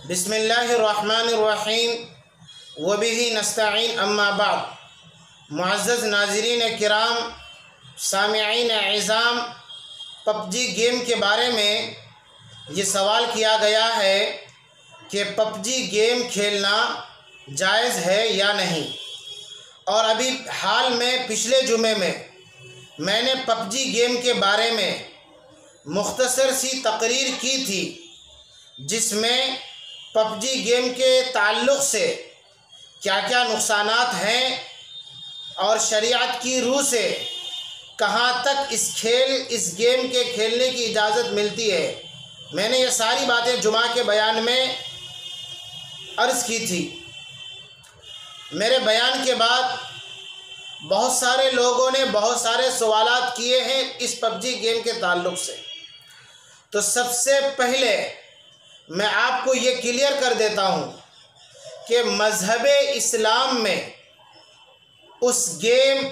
बिस्मिल्लाहिर्रहमानिर्रहीम वबिही नस्तईन अम्मा बाद। मुअज़्ज़ज़ नाज़रीन किराम, सामिईन इज़ाम, पबजी गेम के बारे में ये सवाल किया गया है कि पबजी गेम खेलना जायज़ है या नहीं। और अभी हाल में पिछले जुमे में मैंने पबजी गेम के बारे में मुख्तसर सी तकरीर की थी, जिसमें पबजी गेम के ताल्लुक़ से क्या क्या नुकसानात हैं और शरीयत की रूह से कहाँ तक इस गेम के खेलने की इजाज़त मिलती है। मैंने ये सारी बातें जुमा के बयान में अर्ज़ की थी। मेरे बयान के बाद बहुत सारे लोगों ने बहुत सारे सवालात किए हैं इस पबजी गेम के ताल्लुक़ से। तो सबसे पहले मैं आपको ये क्लियर कर देता हूँ कि मज़हब इस्लाम में उस गेम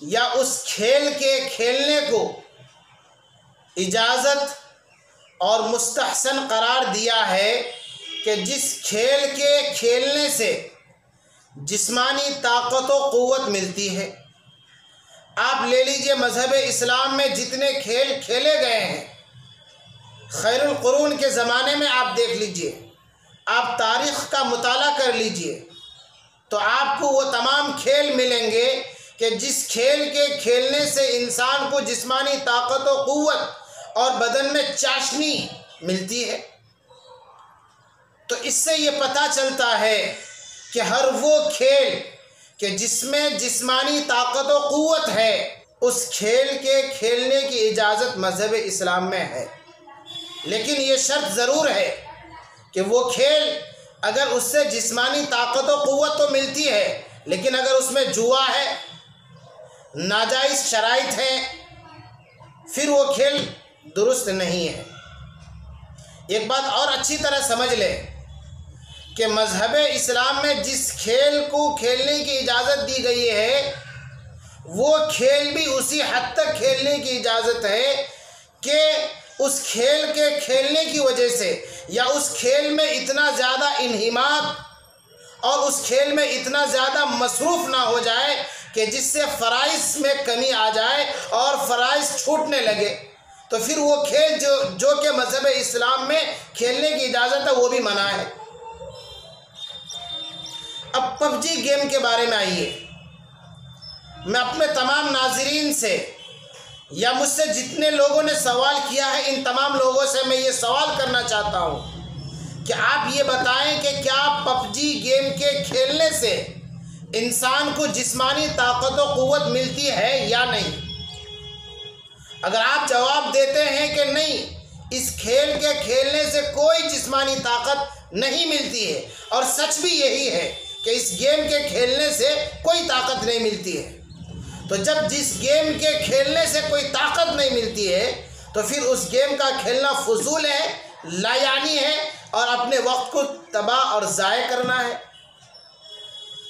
या उस खेल के खेलने को इजाज़त और मुस्तहसन करार दिया है कि जिस खेल के खेलने से जिस्मानी ताकत व क़ुव्वत मिलती है। आप ले लीजिए, मज़हब इस्लाम में जितने खेल खेले गए हैं, खैरुल कुरून के ज़माने में आप देख लीजिए, आप तारीख़ का मुताला कर लीजिए, तो आपको वो तमाम खेल मिलेंगे कि जिस खेल के खेलने से इंसान को जिस्मानी ताकत व क़ुव्वत और बदन में चाशनी मिलती है। तो इससे ये पता चलता है कि हर वो खेल कि जिसमें जिस्मानी ताकत व क़ुव्वत है, उस खेल के खेलने की इजाज़त मज़हब इस्लाम में है। लेकिन ये शर्त ज़रूर है कि वो खेल अगर उससे जिस्मानी ताकत व क़ुव्वत तो मिलती है, लेकिन अगर उसमें जुआ है, नाजायज़ शराइत हैं, फिर वो खेल दुरुस्त नहीं है। एक बात और अच्छी तरह समझ लें कि मज़हब इस्लाम में जिस खेल को खेलने की इजाज़त दी गई है, वो खेल भी उसी हद तक खेलने की इजाज़त है कि उस खेल के खेलने की वजह से या उस खेल में इतना ज़्यादा इन्हिमाक और उस खेल में इतना ज़्यादा मसरूफ़ ना हो जाए कि जिससे फ़राइज़ में कमी आ जाए और फ़राइज़ छूटने लगे, तो फिर वो खेल जो कि मज़हब इस्लाम में खेलने की इजाज़त है, वो भी मना है। अब पबजी गेम के बारे में आइए। मैं अपने तमाम नाज़रीन से या मुझसे जितने लोगों ने सवाल किया है, इन तमाम लोगों से मैं ये सवाल करना चाहता हूँ कि आप ये बताएं कि क्या पबजी गेम के खेलने से इंसान को जिस्मानी ताकत व क़ुव्वत मिलती है या नहीं। अगर आप जवाब देते हैं कि नहीं, इस खेल के खेलने से कोई जिस्मानी ताकत नहीं मिलती है, और सच भी यही है कि इस गेम के खेलने से कोई ताकत नहीं मिलती है, तो जब जिस गेम के खेलने से कोई ताकत नहीं मिलती है, तो फिर उस गेम का खेलना फजूल है, लायानी है और अपने वक्त को तबाह और ज़ाय करना है।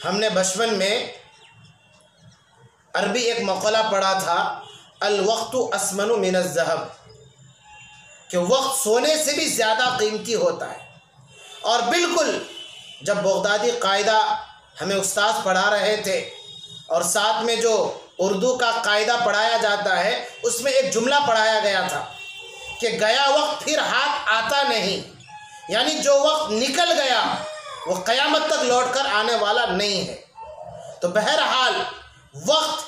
हमने बचपन में अरबी एक मक़ला पढ़ा था, अल वक्तु अस्मनु मिन अज़्ज़हब, कि वक्त सोने से भी ज़्यादा कीमती होता है। और बिल्कुल जब बगदादी कायदा हमें उस्ताद पढ़ा रहे थे और साथ में जो उर्दू का कायदा पढ़ाया जाता है, उसमें एक जुमला पढ़ाया गया था कि गया वक्त फिर हाथ आता नहीं, यानी जो वक्त निकल गया वो क़यामत तक लौटकर आने वाला नहीं है। तो बहरहाल वक्त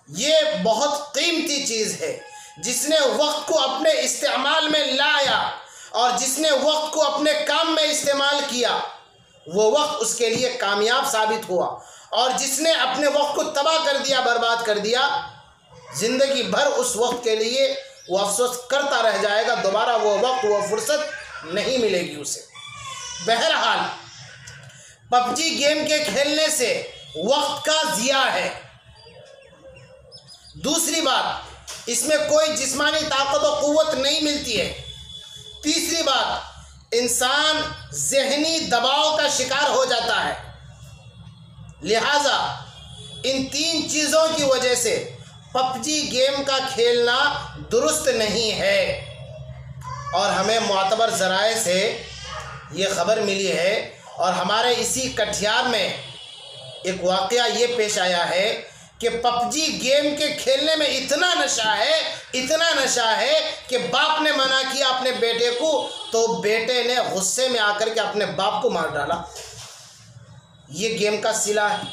ये बहुत कीमती चीज़ है। जिसने वक्त को अपने इस्तेमाल में लाया और जिसने वक्त को अपने काम में इस्तेमाल किया, वो वक्त उसके लिए कामयाब साबित हुआ। और जिसने अपने वक्त को तबाह कर दिया, बर्बाद कर दिया, ज़िंदगी भर उस वक्त के लिए वो अफसोस करता रह जाएगा, दोबारा वो वक्त, वो फुर्सत नहीं मिलेगी उसे। बहरहाल पबजी गेम के खेलने से वक्त का ज़िया है। दूसरी बात, इसमें कोई जिस्मानी ताकत और क़ुव्वत नहीं मिलती है। तीसरी बात, इंसान ज़हनी दबाव का शिकार हो जाता है। लिहाजा इन तीन चीज़ों की वजह से पबजी गेम का खेलना दुरुस्त नहीं है और हमें मुअतबर ज़राए से ये ख़बर मिली है और हमारे इसी कटिहार में एक वाक़या ये पेश आया है कि पबजी गेम के खेलने में इतना नशा है कि बाप ने मना किया अपने बेटे को, तो बेटे ने गुस्से में आकर के अपने बाप को मार डाला। ये गेम का सिला है,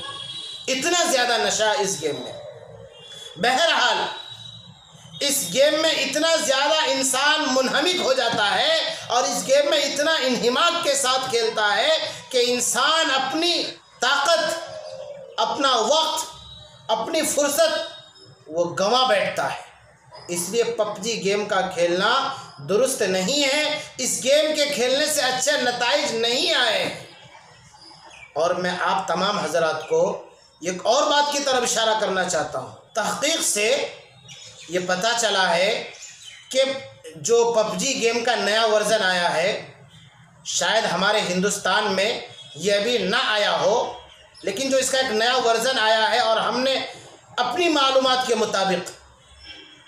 इतना ज़्यादा नशा है इस गेम में। बहरहाल इस गेम में इतना ज़्यादा इंसान मुनहमिक हो जाता है और इस गेम में इतना इन्हिमाक के साथ खेलता है कि इंसान अपनी ताकत, अपना वक्त, अपनी फुर्सत वो गंवा बैठता है। इसलिए पबजी गेम का खेलना दुरुस्त नहीं है। इस गेम के खेलने से अच्छे नताइज नहीं आए। और मैं आप तमाम हजरात को एक और बात की तरफ इशारा करना चाहता हूँ। तहकीक से ये पता चला है कि जो पबजी गेम का नया वर्ज़न आया है, शायद हमारे हिंदुस्तान में ये अभी ना आया हो, लेकिन जो इसका एक नया वर्ज़न आया है और हमने अपनी मालूमात के मुताबिक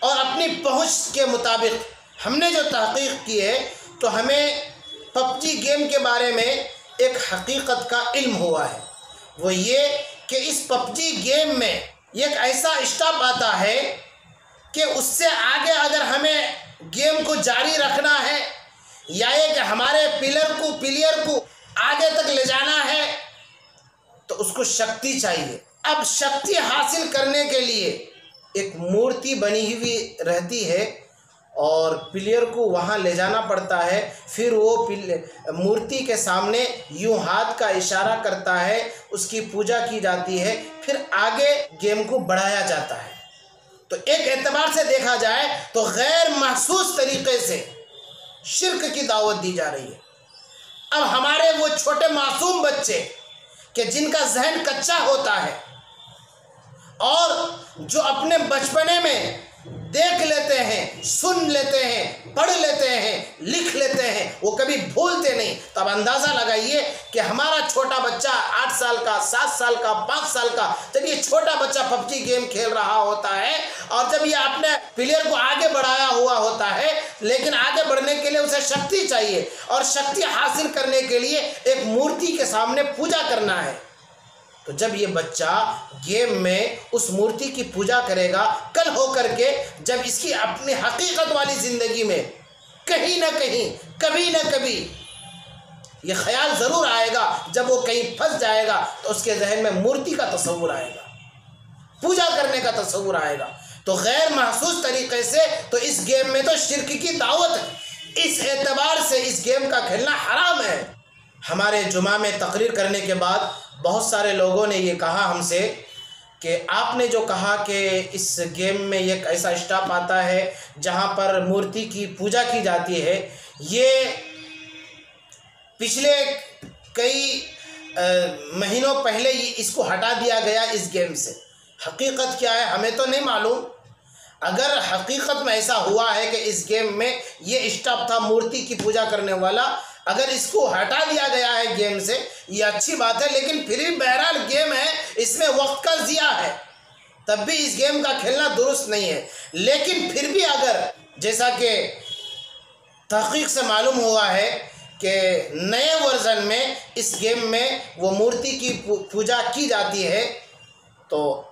और अपनी पहुंच के मुताबिक हमने जो तहकीक की है, तो हमें पबजी गेम के बारे में एक हकीकत का इल्म हुआ है। वो ये कि इस पबजी गेम में एक ऐसा स्टॉप आता है कि उससे आगे अगर हमें गेम को जारी रखना है या ये कि हमारे प्लेयर को आगे तक ले जाना है, तो उसको शक्ति चाहिए। अब शक्ति हासिल करने के लिए एक मूर्ति बनी हुई रहती है और प्लेयर को वहाँ ले जाना पड़ता है। फिर वो मूर्ति के सामने यूं हाथ का इशारा करता है, उसकी पूजा की जाती है, फिर आगे गेम को बढ़ाया जाता है। तो एक एतबार से देखा जाए तो गैर महसूस तरीके से शिर्क की दावत दी जा रही है। अब हमारे वो छोटे मासूम बच्चे कि जिनका जहन कच्चा होता है और जो अपने बचपने में देख लेते हैं, सुन लेते हैं, पढ़ लेते हैं, लिख लेते हैं, वो कभी भूलते नहीं। तब अंदाज़ा लगाइए कि हमारा छोटा बच्चा 8 साल का, 7 साल का, 5 साल का, जब ये छोटा बच्चा पबजी गेम खेल रहा होता है और जब ये अपने प्लेयर को आगे बढ़ाया हुआ होता है, लेकिन आगे बढ़ने के लिए उसे शक्ति चाहिए और शक्ति हासिल करने के लिए एक मूर्ति के सामने पूजा करना है। तो जब ये बच्चा गेम में उस मूर्ति की पूजा करेगा, कल होकर के जब इसकी अपनी हकीकत वाली ज़िंदगी में कहीं ना कहीं, कभी ना कभी ये ख्याल ज़रूर आएगा, जब वो कहीं फंस जाएगा तो उसके जहन में मूर्ति का तस्वुर आएगा, पूजा करने का तस्वुर आएगा। तो गैर महसूस तरीके से तो इस गेम में तो शिर्क की दावत है। इस एतबार से इस गेम का खेलना हराम है। हमारे जुमा में तकरीर करने के बाद बहुत सारे लोगों ने ये कहा हमसे कि आपने जो कहा कि इस गेम में एक ऐसा स्टॉप आता है जहाँ पर मूर्ति की पूजा की जाती है, ये पिछले कई महीनों पहले इसको हटा दिया गया इस गेम से। हकीकत क्या है हमें तो नहीं मालूम। अगर हकीकत में ऐसा हुआ है कि इस गेम में ये स्टॉप था मूर्ति की पूजा करने वाला, अगर इसको हटा दिया गया है गेम से, ये अच्छी बात है, लेकिन फिर भी बहरहाल गेम है, इसमें वक्त का ज़िया है, तब भी इस गेम का खेलना दुरुस्त नहीं है। लेकिन फिर भी अगर जैसा कि तहकीक से मालूम हुआ है कि नए वर्ज़न में इस गेम में वो मूर्ति की पूजा की जाती है, तो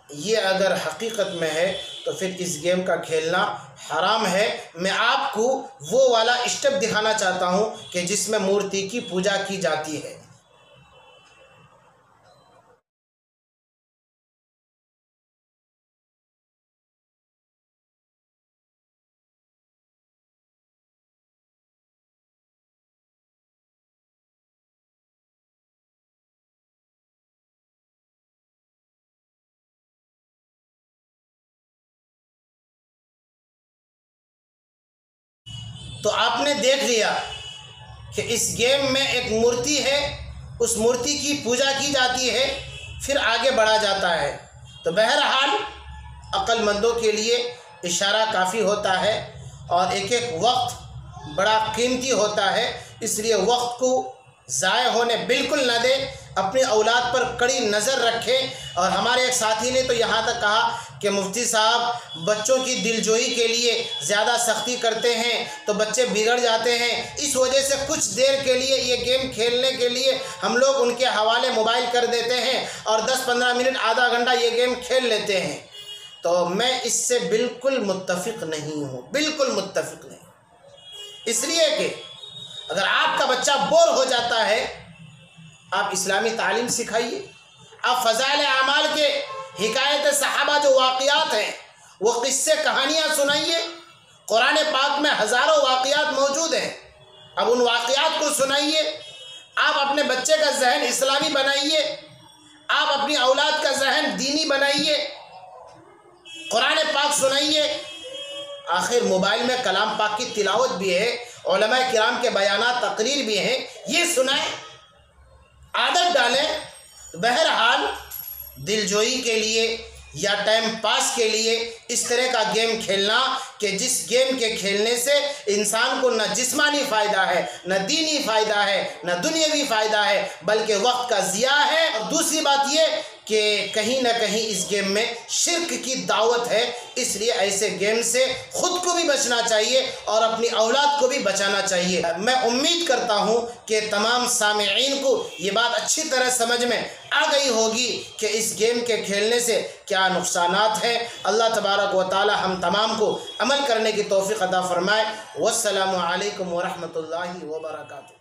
ये अगर हकीकत में है तो फिर इस गेम का खेलना हराम है। मैं आपको वो वाला स्टेप दिखाना चाहता हूँ कि जिसमें मूर्ति की पूजा की जाती है। तो आपने देख लिया कि इस गेम में एक मूर्ति है, उस मूर्ति की पूजा की जाती है, फिर आगे बढ़ा जाता है। तो बहरहाल अक्लमंदों के लिए इशारा काफ़ी होता है और एक एक वक्त बड़ा कीमती होता है, इसलिए वक्त को ज़ाय होने बिल्कुल न दे, अपनी औलाद पर कड़ी नज़र रखें। और हमारे एक साथी ने तो यहाँ तक कहा कि मुफ्ती साहब बच्चों की दिलजोई के लिए ज़्यादा सख्ती करते हैं तो बच्चे बिगड़ जाते हैं, इस वजह से कुछ देर के लिए ये गेम खेलने के लिए हम लोग उनके हवाले मोबाइल कर देते हैं और 10-15 मिनट आधा घंटा ये गेम खेल लेते हैं। तो मैं इससे बिल्कुल मुत्तफ़िक़ नहीं हूँ, बिल्कुल मुत्तफ़िक़ नहीं। इसलिए कि अगर आपका बच्चा बोर हो जाता है, आप इस्लामी तालीम सिखाइए, आप फ़ज़ाइल आमाल के हिकायत सहाबा जो वाक़ियात हैं वो क़िस्से कहानियाँ सुनाइए। कुरान पाक में हज़ारों वाक़ियात मौजूद हैं, अब उन वाक़ियात को सुनाइए। आप अपने बच्चे का जहन इस्लामी बनाइए, आप अपनी औलाद का जहन दीनी बनाइए, कुरान पाक सुनाइए। आखिर मोबाइल में कलाम पाक की तिलावत भी है, उलमाए किराम के बयानात तकरीर भी हैं, ये सुनाएं, आदत डालें। बहरहाल दिलजोई के लिए या टाइम पास के लिए इस तरह का गेम खेलना कि जिस गेम के खेलने से इंसान को न जिस्मानी फ़ायदा है, न दीनी फ़ायदा है, न दुनियावी फ़ायदा है, बल्कि वक्त का ज़िया है। और दूसरी बात ये कि कहीं ना कहीं इस गेम में शिर्क की दावत है, इसलिए ऐसे गेम से ख़ुद को भी बचना चाहिए और अपनी औलाद को भी बचाना चाहिए। मैं उम्मीद करता हूँ कि तमाम सामिईन को ये बात अच्छी तरह समझ में आ गई होगी कि इस गेम के खेलने से क्या नुकसानात हैं। अल्लाह तबारक व तआला हम तमाम को अमल करने की तौफीक अता फ़रमाए। वस्सलामु अलैकुम व रहमतुल्लाहि व बरकातुहू।